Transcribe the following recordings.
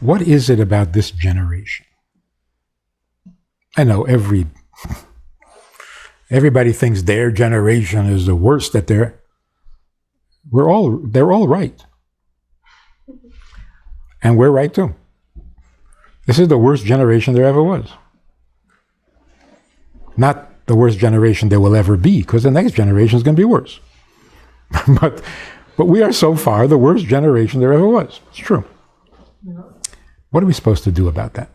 what is it about this generation? I know everybody thinks their generation is the worst, that they're all right. And we're right too. This is the worst generation there ever was. Not the worst generation there will ever be, because the next generation is going to be worse. but we are so far the worst generation there ever was. It's true. What are we supposed to do about that?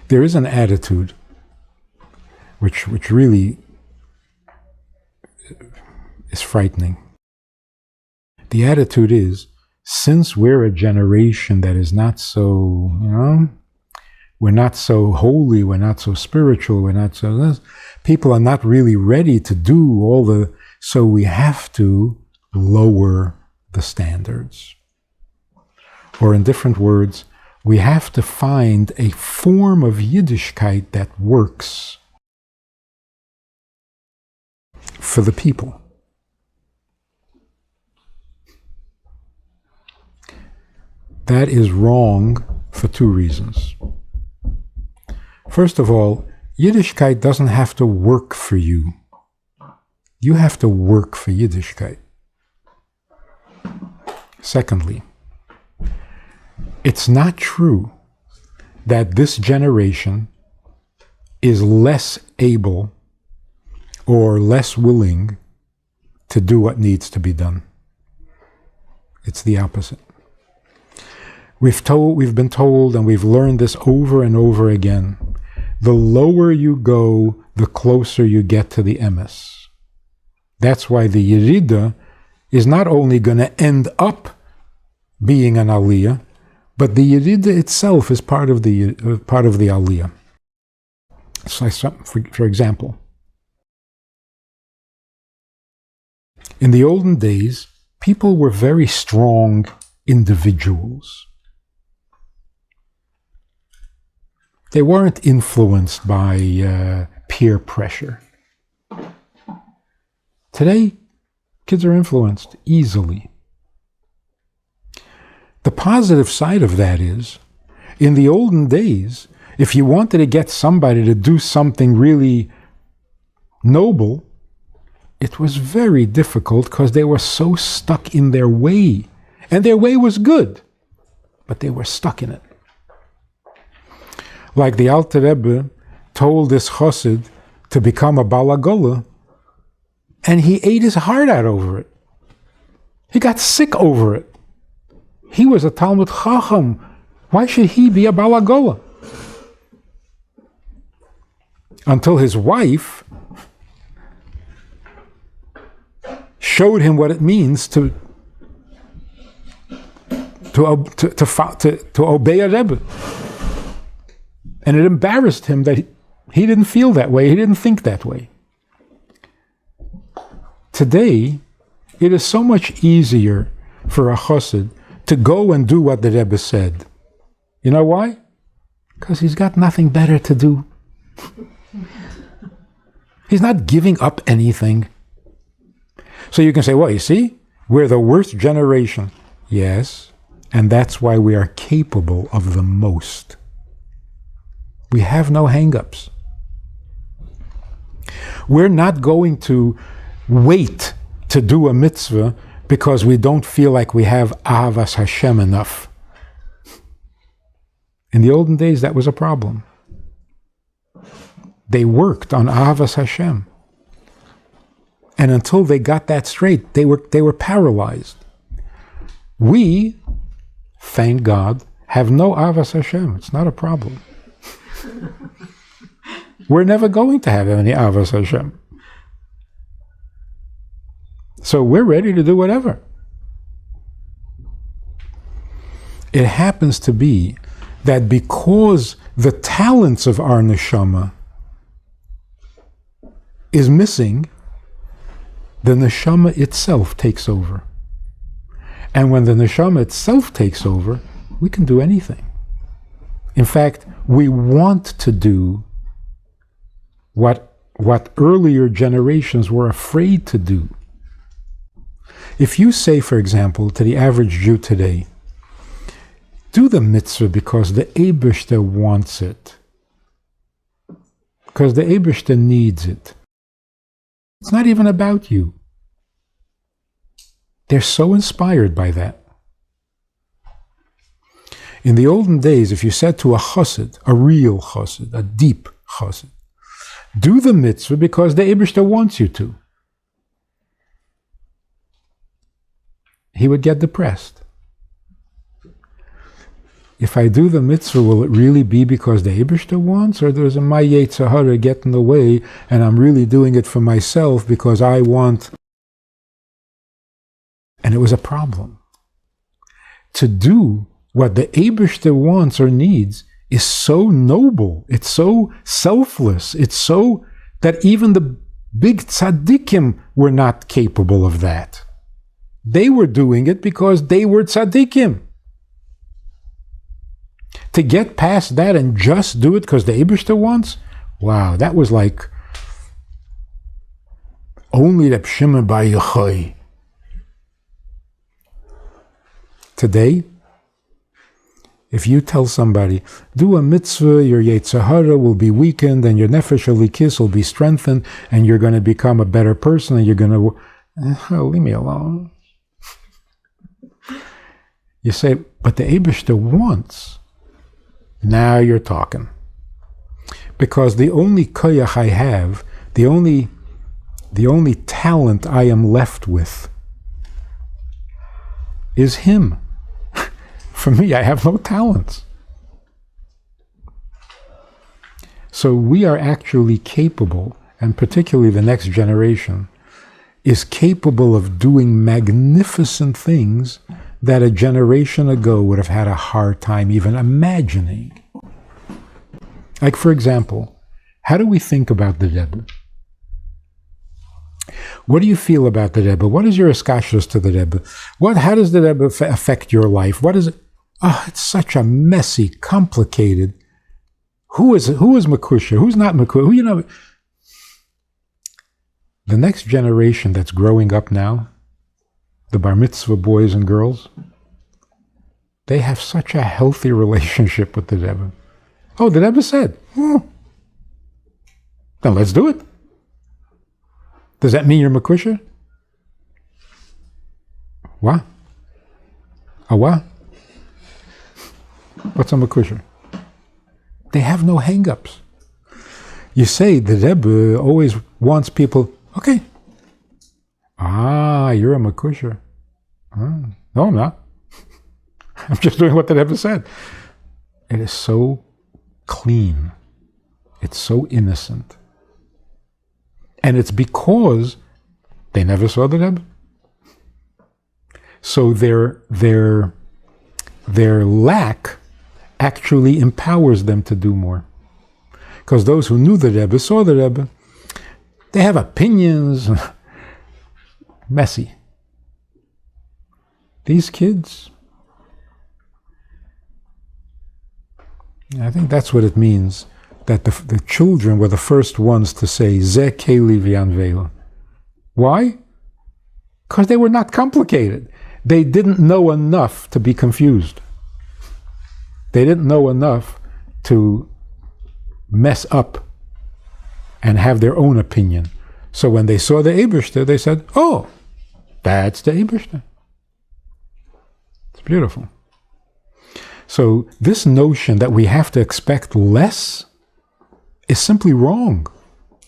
There is an attitude which really is frightening. The attitude is, since we're a generation that is not so, we're not so holy, we're not so spiritual, we're not so this, people are not really ready to do all the, so we have to lower the standards. Or in different words, we have to find a form of Yiddishkeit that works for the people. That is wrong for two reasons. First of all, Yiddishkeit doesn't have to work for you. You have to work for Yiddishkeit. Secondly, it's not true that this generation is less able or less willing to do what needs to be done. It's the opposite. We've been told, and we've learned this over and over again, the lower you go, the closer you get to the emes. That's why the Yerida is not only going to end up being an Aliyah, but the Yerida itself is part of the Aliyah. So, for example, in the olden days, people were very strong individuals. They weren't influenced by peer pressure. Today, kids are influenced easily. The positive side of that is, in the olden days, if you wanted to get somebody to do something really noble, it was very difficult because they were so stuck in their way. And their way was good, but they were stuck in it. Like the Alter Rebbe told this chassid to become a balagola, and he ate his heart out over it. He got sick over it. He was a Talmud Chacham. Why should he be a balagola? Until his wife showed him what it means to obey a Rebbe. And it embarrassed him that he didn't feel that way, he didn't think that way. Today, it is so much easier for a chassid to go and do what the Rebbe said. You know why? Because he's got nothing better to do. He's not giving up anything. So you can say, well, you see, we're the worst generation. Yes, and that's why we are capable of the most. We have no hang-ups. We're not going to wait to do a mitzvah because we don't feel like we have Ahavas Hashem enough. In the olden days, that was a problem. They worked on Ahavas Hashem. And until they got that straight, they were paralyzed. We, thank God, have no Ahavas Hashem. It's not a problem. We're never going to have any Ahavas Hashem. So we're ready to do whatever. It happens to be that because the talents of our neshama is missing, the neshama itself takes over. And when the neshama itself takes over, we can do anything. In fact, we want to do what earlier generations were afraid to do. If you say, for example, to the average Jew today, Do the mitzvah because the Eibishter wants it. Because the Eibishter needs it. It's not even about you. They're so inspired by that. In the olden days, if you said to a chassid, a real chassid, a deep chassid, do the mitzvah because the Eibishter wants you to, he would get depressed. If I do the mitzvah, will it really be because the Eibishter wants, or there's a my Yetzer Hara get in the way, and I'm really doing it for myself because I want? And it was a problem. To do what the Eibishter wants or needs is so noble, it's so selfless, it's so that even the big tzaddikim were not capable of that. They were doing it because they were tzaddikim. To get past that and just do it because the Eibishter wants, wow, that was like only Reb Shimon Bar Yochai. Today, if you tell somebody, do a mitzvah, your Yetzer Hara will be weakened and your Nefesh Elikis will be strengthened and you're going to become a better person and you're going to, leave me alone. You say, but the Eibishter wants. Now you're talking. Because the only koyach I have, the only talent I am left with is him. For me, I have no talents. So we are actually capable, and particularly the next generation, is capable of doing magnificent things that a generation ago would have had a hard time even imagining. Like, for example, how do we think about the Rebbe? What do you feel about the Rebbe? What is your iskashus to the Rebbe? How does the Rebbe affect your life? What is it? Oh, it's such a messy, complicated. Who is Makusha? Who's not Makusha? The next generation that's growing up now, the bar mitzvah boys and girls, they have such a healthy relationship with the Rebbe. Oh, the Rebbe said, then let's do it. Does that mean you're Makusha? What? A what? What's a Makusha? They have no hang-ups. You say the Rebbe always wants people, okay. You're a Makusha. No, I'm not. I'm just doing what the Rebbe said. It is so clean. It's so innocent. And it's because they never saw the Rebbe. So their lack actually empowers them to do more. Because those who knew the Rebbe, saw the Rebbe, they have opinions. Messy. These kids, I think that's what it means, that the children were the first ones to say, Ze Keli v'yanvehu. Why? Because they were not complicated. They didn't know enough to be confused. They didn't know enough to mess up and have their own opinion. So when they saw the Eibishter, they said, oh, that's the Eibishter. It's beautiful. So this notion that we have to expect less is simply wrong.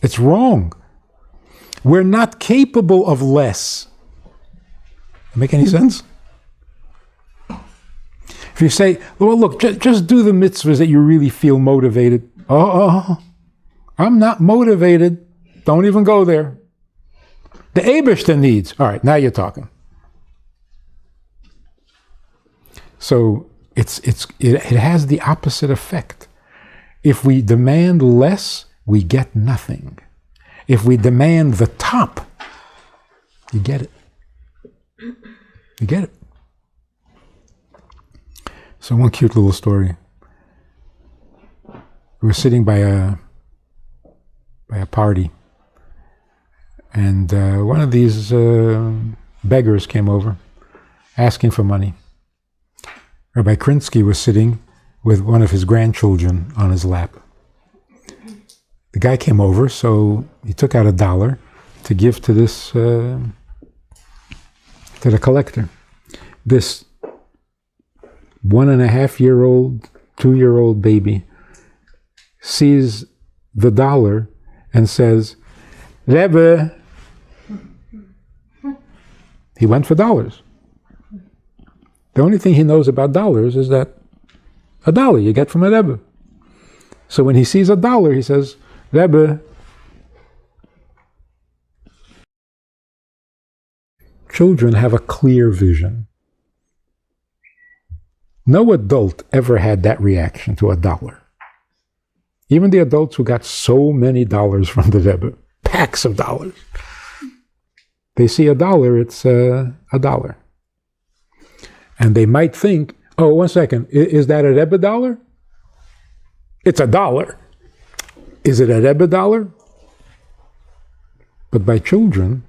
It's wrong. We're not capable of less. Make any sense? If you say, well, look, just do the mitzvahs that you really feel motivated. I'm not motivated. Don't even go there. The Eibishter needs. All right, now you're talking. So it has the opposite effect. If we demand less, we get nothing. If we demand the top, you get it. You get it. So one cute little story. We were sitting by a party, and one of these beggars came over, asking for money. Rabbi Krinsky was sitting with one of his grandchildren on his lap. The guy came over, so he took out $1 to give to this, to the collector. This 1.5-year-old, 2-year-old baby sees the $1 and says, Rebbe. He went for dollars. The only thing he knows about dollars is that $1 you get from a Rebbe. So when he sees $1, he says, Rebbe. Children have a clear vision. No adult ever had that reaction to $1. Even the adults who got so many dollars from the Rebbe, packs of dollars, they see $1, it's $1. And they might think, oh, 1 second, is that a Rebbe dollar? It's $1. Is it a Rebbe dollar? But by children,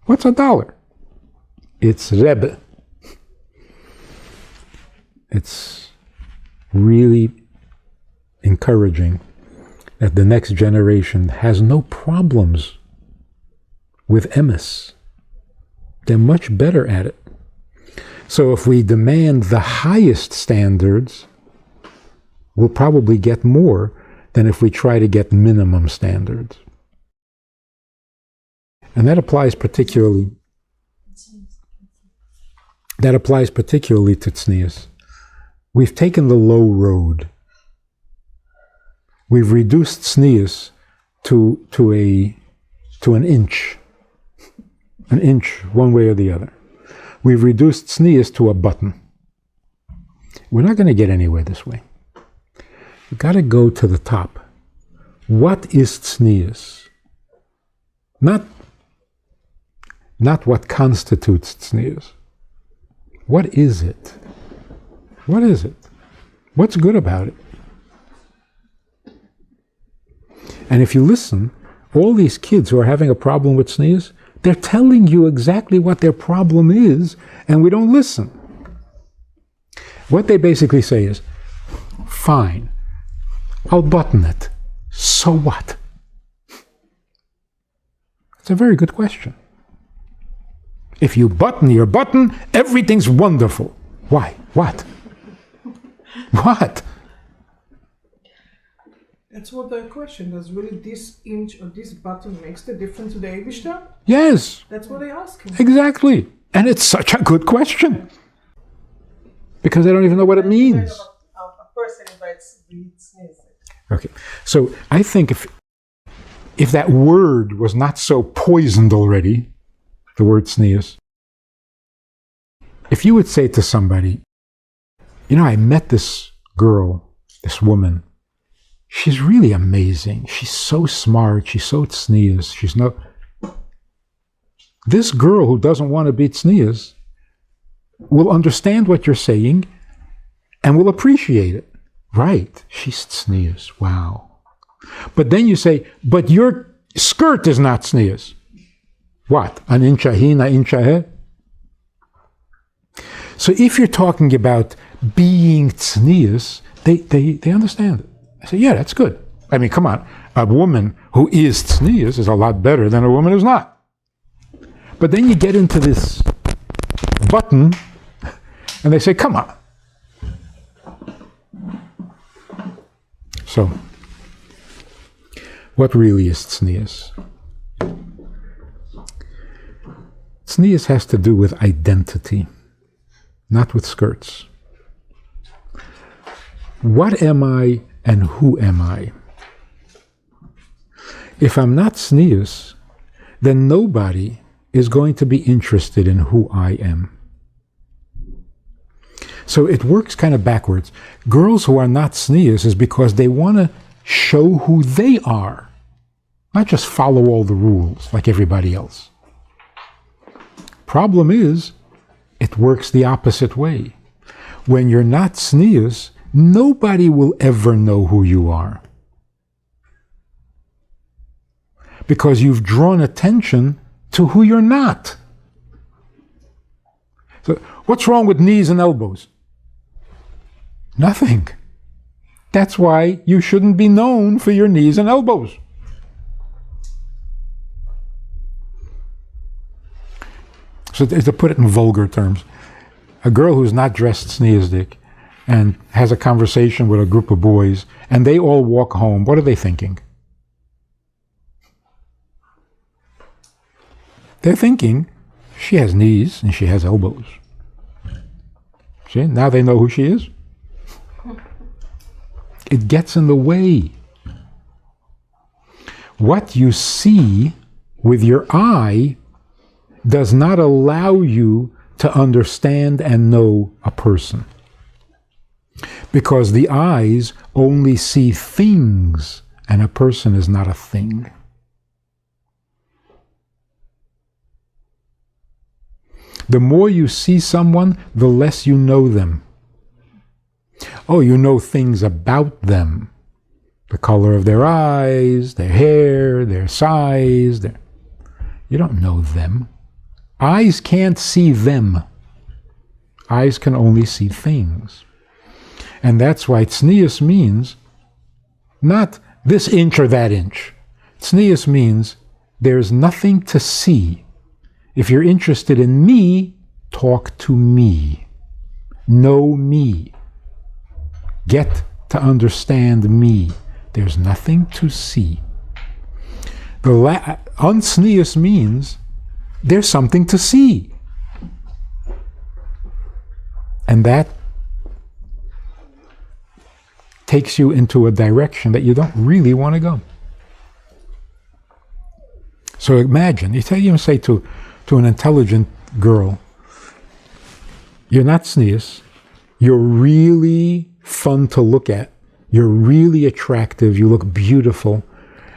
what's $1? It's Rebbe. It's really encouraging that the next generation has no problems with emes. They're much better at it. So if we demand the highest standards, we'll probably get more than if we try to get minimum standards. And that applies particularly to tznius. We've taken the low road. We've reduced tznius to an inch. An inch, one way or the other. We've reduced tznius to a button. We're not going to get anywhere this way. You've got to go to the top. What is tznius? Not what constitutes tznius. What is it? What is it? What's good about it? And if you listen, all these kids who are having a problem with tznius, they're telling you exactly what their problem is, and we don't listen. What they basically say is, fine, I'll button it. So what? It's a very good question. If you button your button, everything's wonderful. Why? What? What? That's what the question does. Really, this inch or this button makes the difference to the Eibishter? Yes. That's what they're asking. Exactly. And it's such a good question. Because they don't even know what it means. A person invites sneeze. Okay. So I think if that word was not so poisoned already, the word sneeze, if you would say to somebody, you know, I met this girl, this woman, she's really amazing. She's so smart. She's so tznius. She's no... This girl who doesn't want to be tznius will understand what you're saying and will appreciate it. Right. She's tznius. Wow. But then you say, but your skirt is not tznius. What? An inch ahin, an inch ahe? So if you're talking about being tznius, they understand it. I say, yeah, that's good. I mean, come on. A woman who is tznius is a lot better than a woman who's not. But then you get into this button, and they say, come on. So, what really is tznius? Tznius has to do with identity, not with skirts. What am I and who am I? If I'm not tznius, then nobody is going to be interested in who I am. So it works kind of backwards. Girls who are not tznius is because they want to show who they are, not just follow all the rules like everybody else. Problem is, it works the opposite way. When you're not tznius, nobody will ever know who you are. Because you've drawn attention to who you're not. So, what's wrong with knees and elbows? Nothing. That's why you shouldn't be known for your knees and elbows. So to put it in vulgar terms, a girl who's not dressed sneezdik and has a conversation with a group of boys and they all walk home, what are they thinking? They're thinking, she has knees and she has elbows. See, now they know who she is. It gets in the way. What you see with your eye does not allow you to understand and know a person. Because the eyes only see things, and a person is not a thing. The more you see someone, the less you know them. Oh, you know things about them. The color of their eyes, their hair, their size. You don't know them. Eyes can't see them. Eyes can only see things. And that's why tznius means not this inch or that inch. Tznius means there's nothing to see. If you're interested in me, talk to me. Know me. Get to understand me. There's nothing to see. Unsneus means there's something to see. And that takes you into a direction that you don't really want to go. So imagine, you say to an intelligent girl, you're not sneus, you're really fun to look at, you're really attractive, you look beautiful,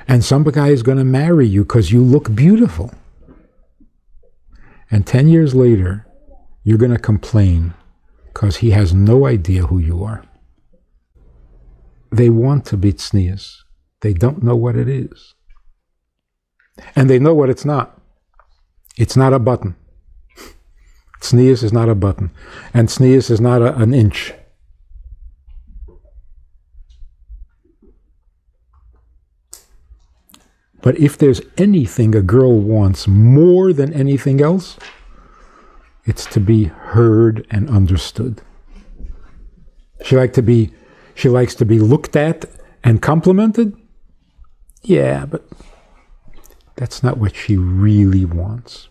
and some guy is going to marry you because you look beautiful. And 10 years later, you're going to complain because he has no idea who you are. They want to be tznius. They don't know what it is. And they know what it's not. It's not a button. Tznius is not a button. And tznius is not an inch. But if there's anything a girl wants more than anything else, it's to be heard and understood. She likes to be looked at and complimented. Yeah, but that's not what she really wants.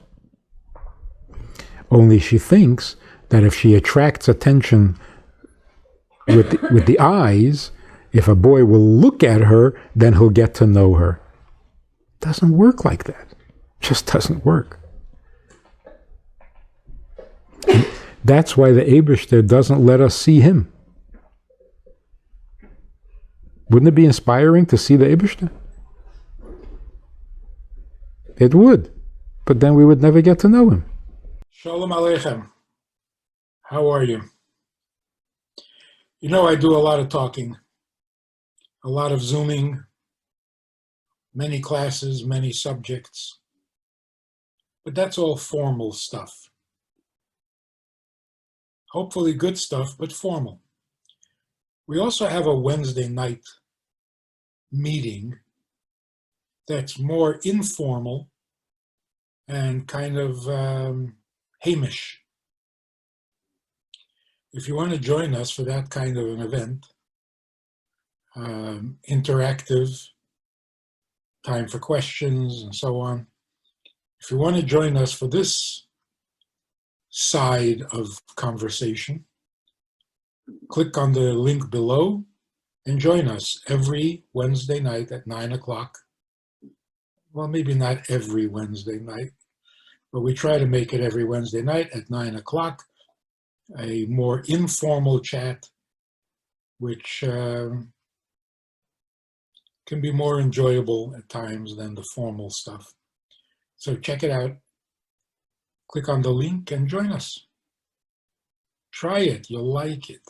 Only she thinks that if she attracts attention with the eyes, if a boy will look at her, then he'll get to know her. Doesn't work like that. Just doesn't work. And that's why the Eibishter doesn't let us see him. Wouldn't it be inspiring to see the Eibishter? It would, but then we would never get to know him. Shalom Aleichem. How are you? You know, I do a lot of talking, a lot of Zooming, many classes, many subjects, but that's all formal stuff. Hopefully good stuff, but formal. We also have a Wednesday night meeting that's more informal and kind of Hamish. If you want to join us for that kind of an event, interactive, time for questions and so on, if you want to join us for this side of conversation, click on the link below and join us every Wednesday night at 9 o'clock. Well, maybe not every Wednesday night, but we try to make it every Wednesday night at 9 o'clock, a more informal chat, which can be more enjoyable at times than the formal stuff. So check it out. Click on the link and join us. Try it, you'll like it.